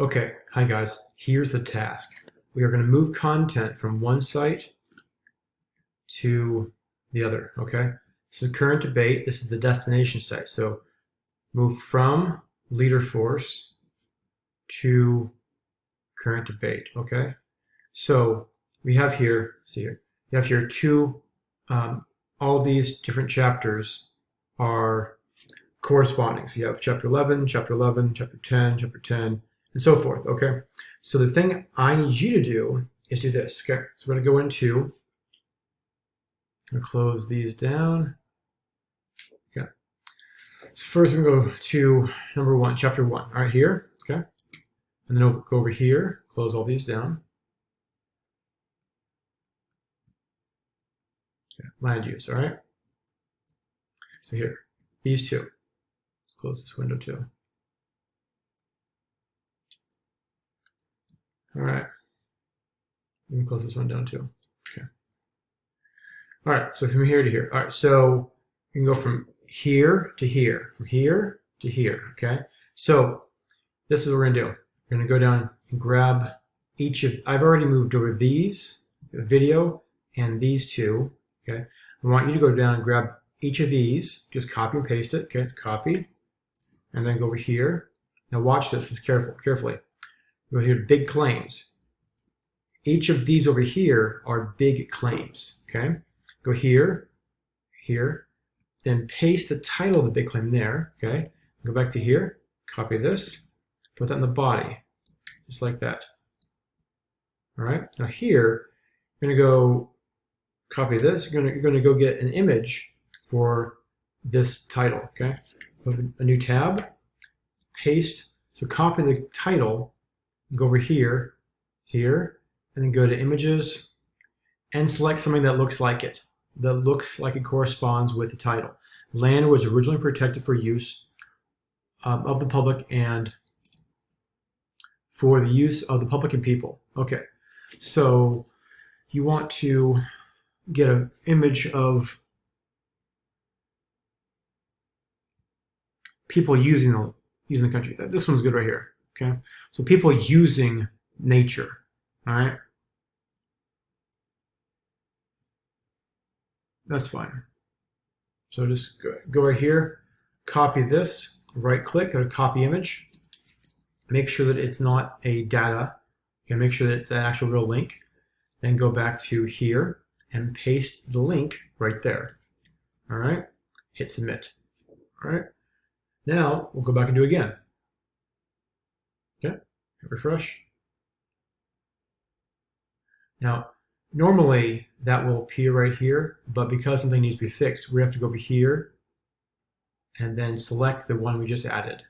Okay, hi guys, here's the task. We are going to move content from one site to the other, okay? This is current debate, this is the destination site. So move from leader force to current debate, okay? So we have here, see here, you have here all these different chapters are corresponding. So you have chapter 11, chapter 11, chapter 10, chapter 10, and so forth, okay? So the thing I need you to do is do this, okay? So we're gonna go into, I'm gonna close these down, okay? So first we're gonna go to number one, chapter 1, all right, here, okay? And then go over here, close all these down. Okay, land use, all right? So here, these two. Let's close this window too. All right. Let me close this one down too. Okay. All right, so from here to here. All right, so you can go from here to here, from here to here, okay? So this is what we're gonna do. We're gonna go down and grab each of, I've already moved over these, the video, and these two, okay? I want you to go down and grab each of these, just copy and paste it, okay? Copy, and then go over here. Now watch this, carefully. Go here to big claims. Each of these over here are big claims, okay? Go here, here, then paste the title of the big claim there, okay? Go back to here, copy this, put that in the body, just like that. All right, now here, you're gonna go copy this, you're gonna go get an image for this title, okay? Open a new tab, paste, so copy the title, go over here, here, and then go to images, and select something that looks like it, corresponds with the title. Land was originally protected for use of the public and for the use of the public and people. Okay, so you want to get an image of people using the country. This one's good right here. Okay, so people using nature. All right, that's fine. So just go right here, copy this, right click, go to copy image. Make sure that it's not a data. You can make sure that it's an actual real link. Then go back to here and paste the link right there. All right, hit submit. All right, now we'll go back and do it again. Okay, hit refresh. Now, normally that will appear right here, but because something needs to be fixed, we have to go over here and then select the one we just added.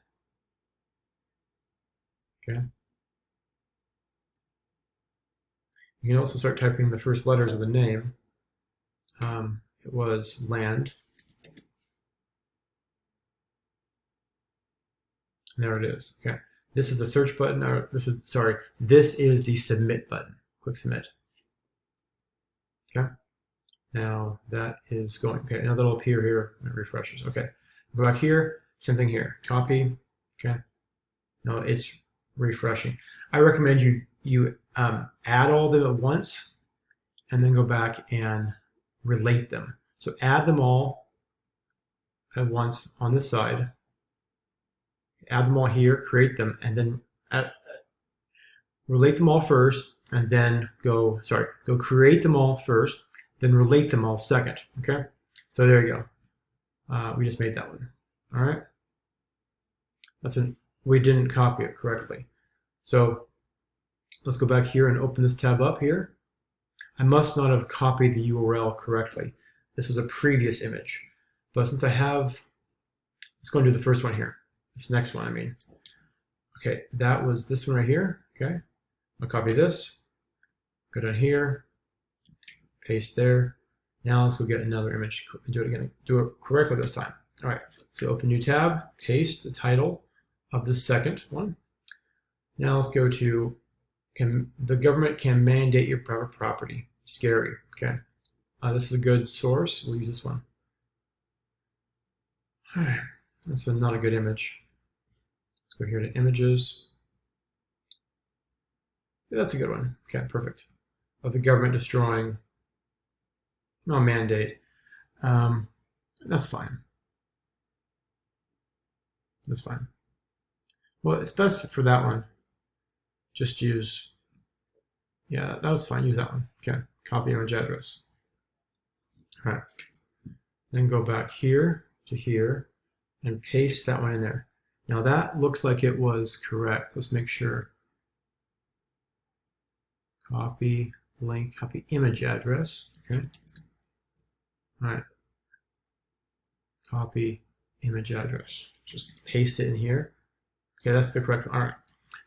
Okay. You can also start typing the first letters of the name. It was land. And there it is. Okay. This is the search button, or this is the submit button. Click submit. Okay. Now that is going. Okay. Now that'll appear here when it refreshes. Okay. Go back here. Same thing here. Copy. Okay. No, it's refreshing. I recommend you add all of them at once, and then go back and relate them. So add them all at once on this side. Add them all here, create them, and then relate them all first, and then go create them all first, then relate them all second, okay? So there you go. We just made that one, all right? We didn't copy it correctly. So let's go back here and open this tab up here. I must not have copied the URL correctly. This was a previous image. But since I have, let's go and do the first one here. This next one, I mean. Okay, that was this one right here, okay? I'll copy this, go down here, paste there. Now let's go get another image and do it again. Do it correctly this time. All right, so open new tab, paste the title of the second one. Now let's go to, the government can mandate your private property. Scary, okay? This is a good source, we'll use this one. All right, that's not a good image. Let's go here to images, That's a good one. Okay, perfect. Of the government destroying, no mandate. That's fine. That's fine. Well, it's best for that one. Just use, yeah, that was fine. Use that one. Okay, copy image address. All right. Then go back here to here and paste that one in there. Now that looks like it was correct. Let's make sure. Copy link, copy image address. Okay. All right. Copy image address. Just paste it in here. Okay, that's the correct one. All right.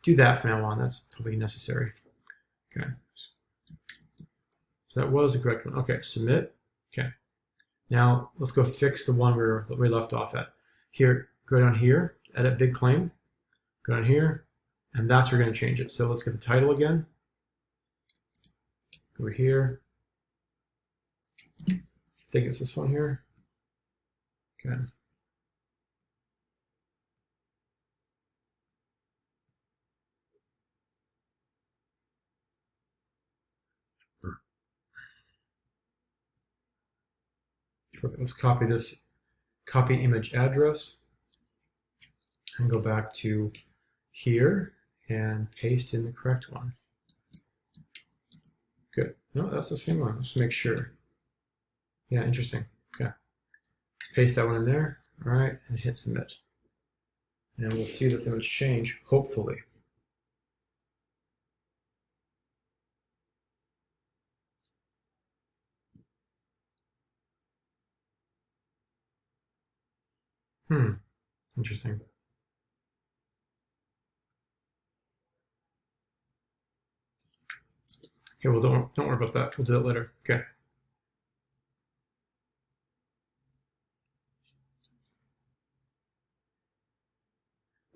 Do that from now on. That's probably necessary. Okay. So that was the correct one. Okay, submit. Okay. Now let's go fix the one where we left off at. Here, go down here, edit big claim. Go down here, and that's where we're going to change it. So let's get the title again. Over here. I think it's this one here. Okay. Let's copy this, copy image address, and go back to here and paste in the correct one. Good. No, that's the same one. Let's make sure. Yeah, interesting. Okay. Let's paste that one in there. All right, and hit submit. And we'll see this image change, hopefully. Interesting. Okay, well, don't worry about that. We'll do it later. Okay.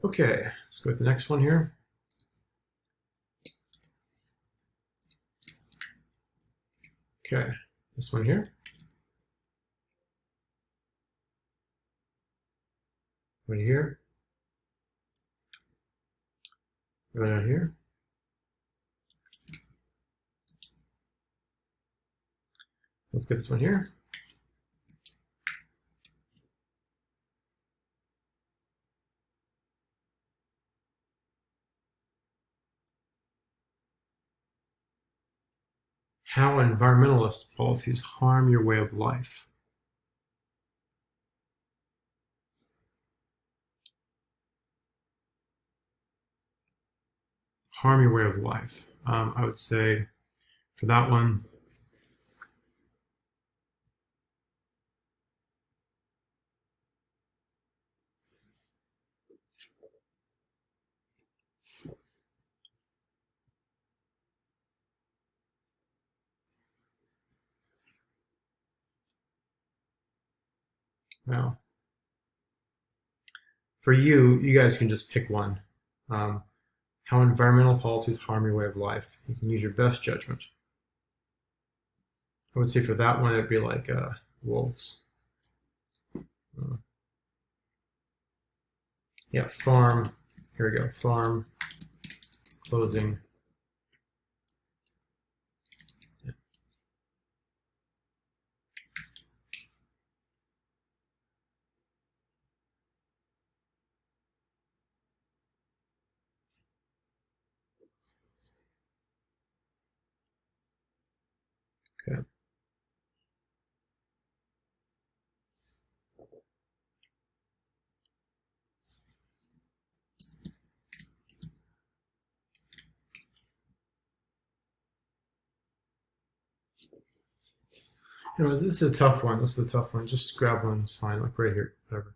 Okay, let's go with the next one here. Okay, this one here. Right here. Go down here. Let's get this one here. How environmentalist policies harm your way of life. Harm your way of life. I would say for that one, well, for you guys can just pick one. How environmental policies harm your way of life. You can use your best judgment. I would say for that one, it'd be like wolves. Yeah, farm. Here we go. Farm closing. Yeah. Okay. Anyways, this is a tough one. This is a tough one. Just grab one. It's fine. Like right here. Whatever.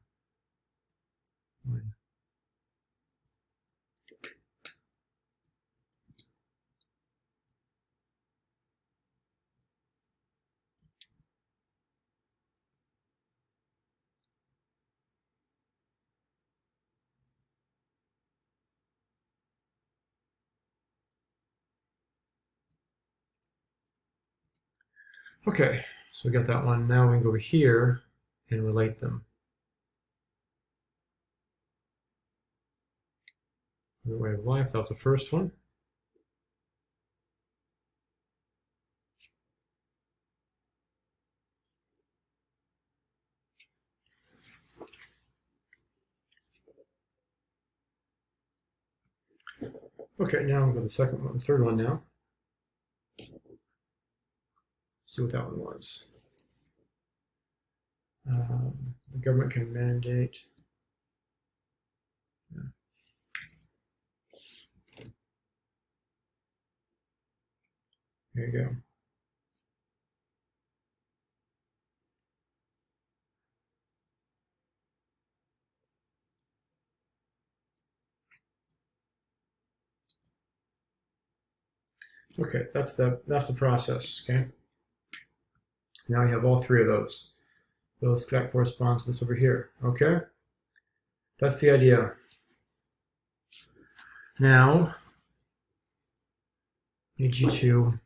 Okay, so we got that one. Now we can go over here and relate them. The way of life, that was the first one. Okay, now I'm going to the second one, the third one now. Let's see what that one was. The government can mandate. Yeah. There you go. Okay, that's the process. Okay. Now you have all three of those. That corresponds to this over here. Okay. That's the idea. Now, I need you to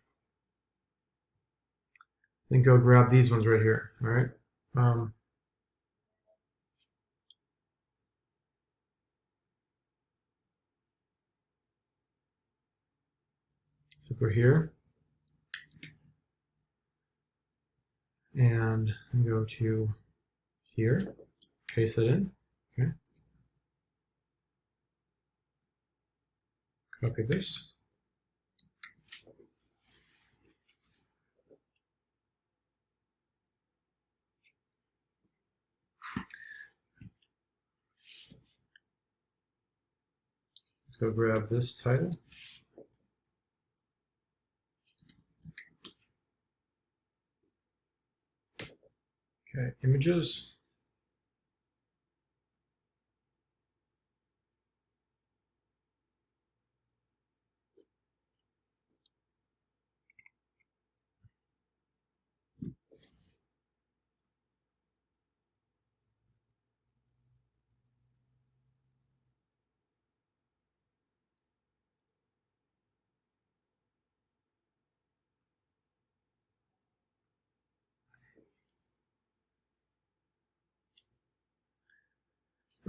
then go grab these ones right here. All right. So go here and go to here. Paste it in. Okay. Copy this. Let's go grab this title. Okay, images.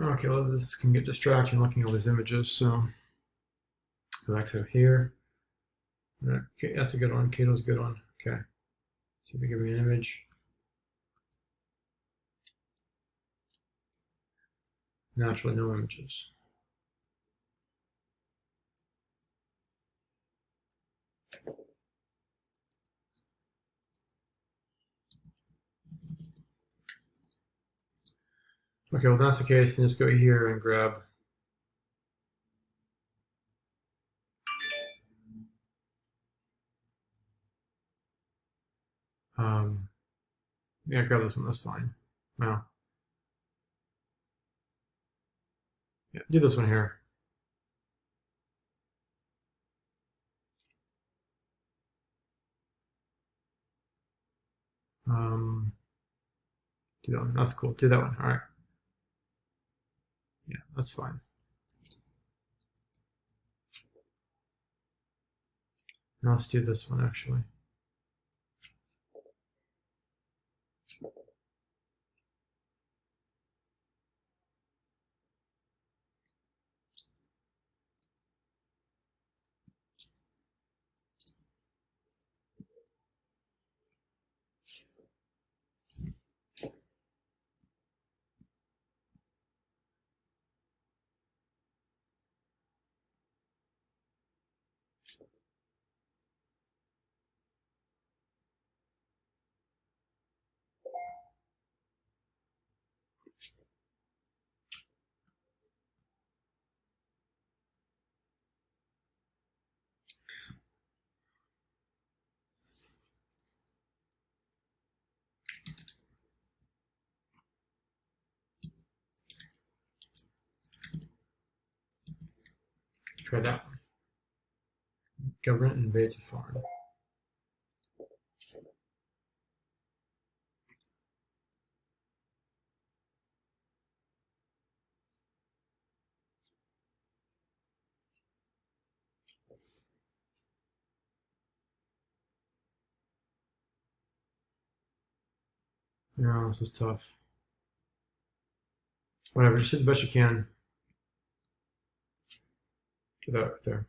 Okay, well, this can get distracting looking at all these images, so go back to here. Okay, that's a good one. Cato's a good one. Okay, see if they give me an image. Naturally, no images. Okay, well, if that's the case, then just go here and grab yeah, grab this one. That's fine. Well, yeah, do this one here. Do that one. That's cool. Do that one. All right. Yeah, that's fine. Now let's do this one actually. Try that one. Government invades a farm. No, this is tough. Whatever, just do the best you can. Do that right there.